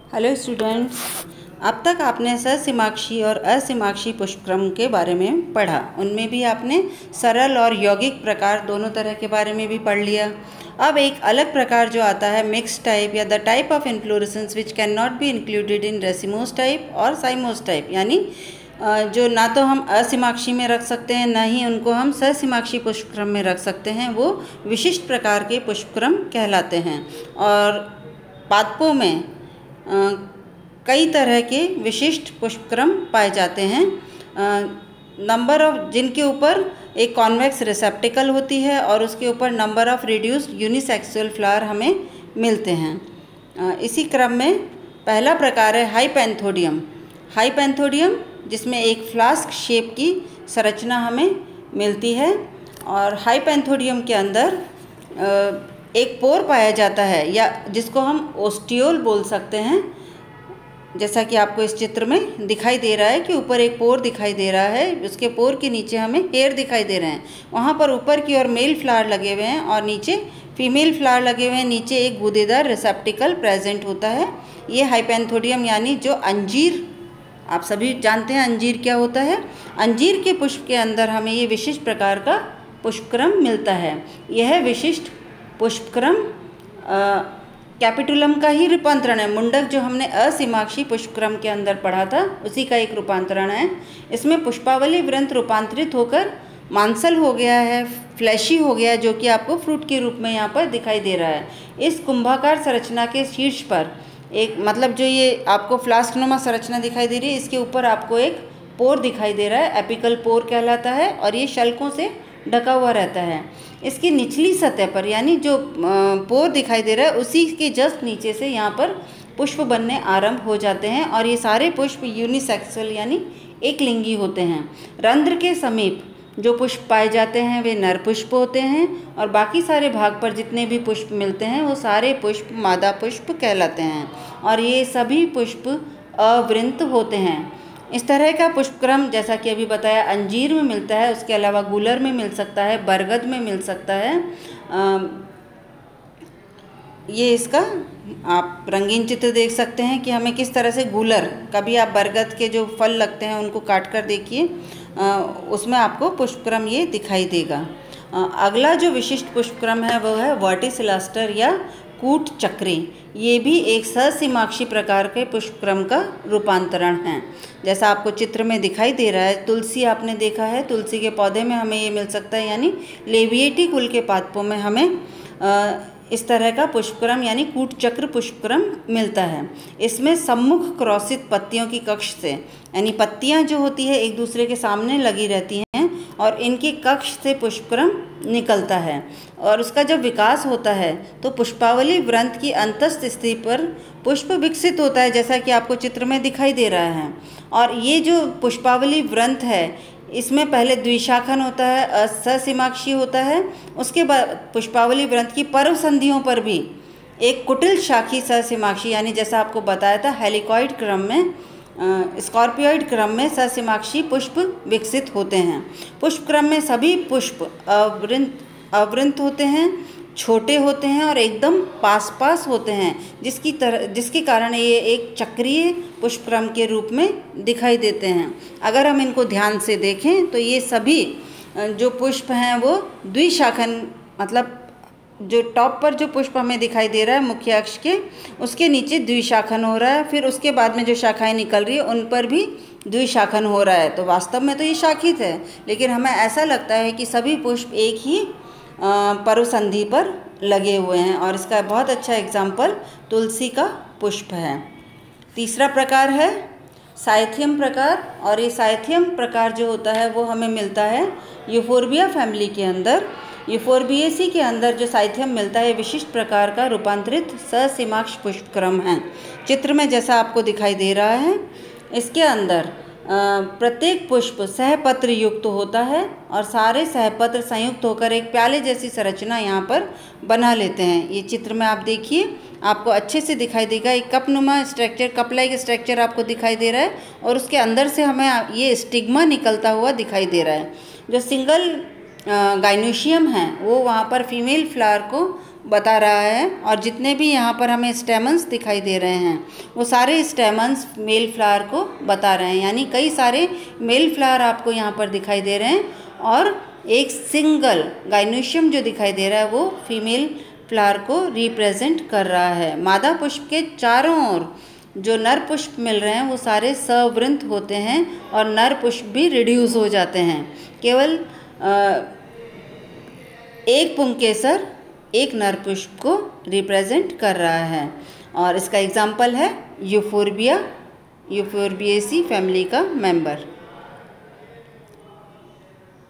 Hello students, अब तक आपने ससिमाक्षी और असिमाक्षी पुष्पक्रम के बारे में पढ़ा। उनमें भी आपने सरल और यौगिक प्रकार दोनों तरह के बारे में भी पढ़ लिया। अब एक अलग प्रकार जो आता है मिक्स टाइप या the type of inflorescence which can not be included in racemose type और साइमोस टाइप, यानी जो ना तो हम असिमाक्षी में रख सकते हैं ना ही उनको हम ससिमाक्षी पुष्पक्रम में रख सकते हैं, वो विशिष्ट प्रकार के पुष्पक्रम कहलाते हैं। और पादपों में कई तरह के विशिष्ट पुष्पक्रम पाए जाते हैं। नंबर ऑफ जिनके ऊपर एक कॉन्वेक्स रिसेप्टिकल होती है और उसके ऊपर number of reduced unisexual flower हमें मिलते हैं। इसी क्रम में पहला प्रकार है हाइपेंथोडियम। हाइपेंथोडियम जिसमें एक फ्लास्क शेप की संरचना हमें मिलती है और हाइपेंथोडियम के अंदर एक पोर पाया जाता है या जिसको हम ओस्टियोल बोल सकते हैं। जैसा कि आपको इस चित्र में दिखाई दे रहा है कि ऊपर एक पोर दिखाई दे रहा है, उसके पोर के नीचे हमें हेयर दिखाई दे रहे हैं। वहाँ पर ऊपर की ओर मेल फ्लावर लगे हुए हैं और नीचे फीमेल फ्लावर लगे हुए हैं। नीचे एक गूदेदार रिसेप्टिकल प्रेजेंट होता है। ये हाइपेंथोडियम यानी जो अंजीर, आप सभी जानते हैं अंजीर क्या होता है। अंजीर के पुष्प के अंदर हमें ये विशिष्ट प्रकार का पुष्पक्रम मिलता है। यह विशिष्ट पुष्पक्रम कैपिटुलम का ही रूपांतरण है। मुंडक जो हमने असिमाक्षी पुष्पक्रम के अंदर पढ़ा था उसी का एक रूपांतरण है। इसमें पुष्पावली वृंत रूपांतरित होकर मांसल हो गया है, फ्लैशी हो गया है, जो कि आपको फ्रूट के रूप में यहाँ पर दिखाई दे रहा है। इस कुंभाकार संरचना के शीर्ष पर एक जो ये आपको फ्लास्कनुमा संरचना दिखाई दे रही है, इसके ऊपर आपको एक पोर दिखाई दे रहा है, एपिकल पोर कहलाता है और ये शल्कों से ढका हुआ रहता है। इसकी निचली सतह पर यानी जो पोर दिखाई दे रहा है उसी के जस्ट नीचे से यहाँ पर पुष्प बनने आरंभ हो जाते हैं और ये सारे पुष्प यूनिसेक्सुअल यानी एक लिंगी होते हैं। रंध्र के समीप जो पुष्प पाए जाते हैं वे नर पुष्प होते हैं और बाकी सारे भाग पर जितने भी पुष्प मिलते हैं वो सारे पुष्प मादा पुष्प कहलाते हैं और ये सभी पुष्प अवृंत होते हैं। इस तरह का पुष्पक्रम जैसा कि अभी बताया अंजीर में मिलता है, उसके अलावा गूलर में मिल सकता है, बरगद में मिल सकता है। ये इसका आप रंगीन चित्र देख सकते हैं कि हमें किस तरह से गूलर, कभी आप बरगद के जो फल लगते हैं उनको काट कर देखिए, उसमें आपको पुष्पक्रम ये दिखाई देगा। अगला जो विशिष्ट पुष्पक्रम है वो है वर्टिसिलास्टर या कूट चक्री। ये भी एक ससिमाक्षी प्रकार के पुष्पक्रम का रूपांतरण है। जैसा आपको चित्र में दिखाई दे रहा है, तुलसी आपने देखा है, तुलसी के पौधे में हमें ये मिल सकता है, यानी लेविएटी कुल के पादपों में हमें इस तरह का पुष्पक्रम यानी कूट चक्र पुष्पक्रम मिलता है। इसमें सम्मुख क्रॉसित पत्तियों की कक्ष से, यानी पत्तियां जो होती है एक दूसरे के सामने लगी रहती हैं और इनके कक्ष से पुष्पक्रम निकलता है और उसका जब विकास होता है तो पुष्पावली वृंत की अंतस्थ स्थिति पर पुष्प विकसित होता है, जैसा कि आपको चित्र में दिखाई दे रहा है। और ये जो पुष्पावली वृंत है इसमें पहले द्विशाखन होता है, ससिमाक्षी होता है, उसके बाद पुष्पावली वृंत की पर्व संधियों पर भी एक कुटिल शाखी ससिमाक्षी, यानी जैसा आपको बताया था हेलिकॉइड क्रम में, स्कॉर्पियोइड क्रम में ससिमाक्षी पुष्प विकसित होते हैं। पुष्पक्रम में सभी पुष्प अवृंत होते हैं, छोटे होते हैं और एकदम पास होते हैं, जिसके कारण ये एक चक्रीय पुष्पक्रम के रूप में दिखाई देते हैं। अगर हम इनको ध्यान से देखें तो ये सभी जो पुष्प हैं वो द्विशाखन, मतलब जो टॉप पर जो पुष्प हमें दिखाई दे रहा है मुख्य अक्ष के, उसके नीचे द्विशाखन हो रहा है, फिर उसके बाद में जो शाखाएं निकल रही है उन पर भी द्विशाखन हो रहा है। तो वास्तव में तो ये शाखित है, लेकिन हमें ऐसा लगता है कि सभी पुष्प एक ही पर्वसंधि पर लगे हुए हैं और इसका बहुत अच्छा एग्जाम्पल तुलसी का पुष्प है। तीसरा प्रकार है साइथियम प्रकार और ये साइथियम प्रकार जो होता है वो हमें मिलता है यूफोर्बिया फैमिली के अंदर। यूफोर्बिएसी के अंदर जो साइथियम मिलता है विशिष्ट प्रकार का रूपांतरित ससिमाक्ष पुष्पक्रम है। चित्र में जैसा आपको दिखाई दे रहा है, इसके अंदर प्रत्येक पुष्प सहपत्र युक्त होता है और सारे सहपत्र संयुक्त होकर एक प्याले जैसी संरचना यहाँ पर बना लेते हैं। ये चित्र में आप देखिए, आपको अच्छे से दिखाई देगा, एक कपनुमा स्ट्रक्चर, कप लाइक स्ट्रक्चर आपको दिखाई दे रहा है और उसके अंदर से हमें ये स्टिग्मा निकलता हुआ दिखाई दे रहा है। जो सिंगल गाइनोशियम है वो वहाँ पर फीमेल फ्लावर को बता रहा है, और जितने भी यहाँ पर हमें स्टेमन्स दिखाई दे रहे हैं वो सारे स्टेमन्स मेल फ्लावर को बता रहे हैं। यानी कई सारे मेल फ्लावर आपको यहाँ पर दिखाई दे रहे हैं और एक सिंगल गाइनोशियम जो दिखाई दे रहा है वो फीमेल फ्लावर को रिप्रेजेंट कर रहा है। मादा पुष्प के चारों ओर जो नर पुष्प मिल रहे हैं वो सारे सवृंत होते हैं और नर पुष्प भी रिड्यूस हो जाते हैं। केवल एक पुंकेसर एक नर पुष्प को रिप्रेजेंट कर रहा है, और इसका एग्जाम्पल है यूफोर्बिया, यूफोर्बिएसी फैमिली का मेंबर।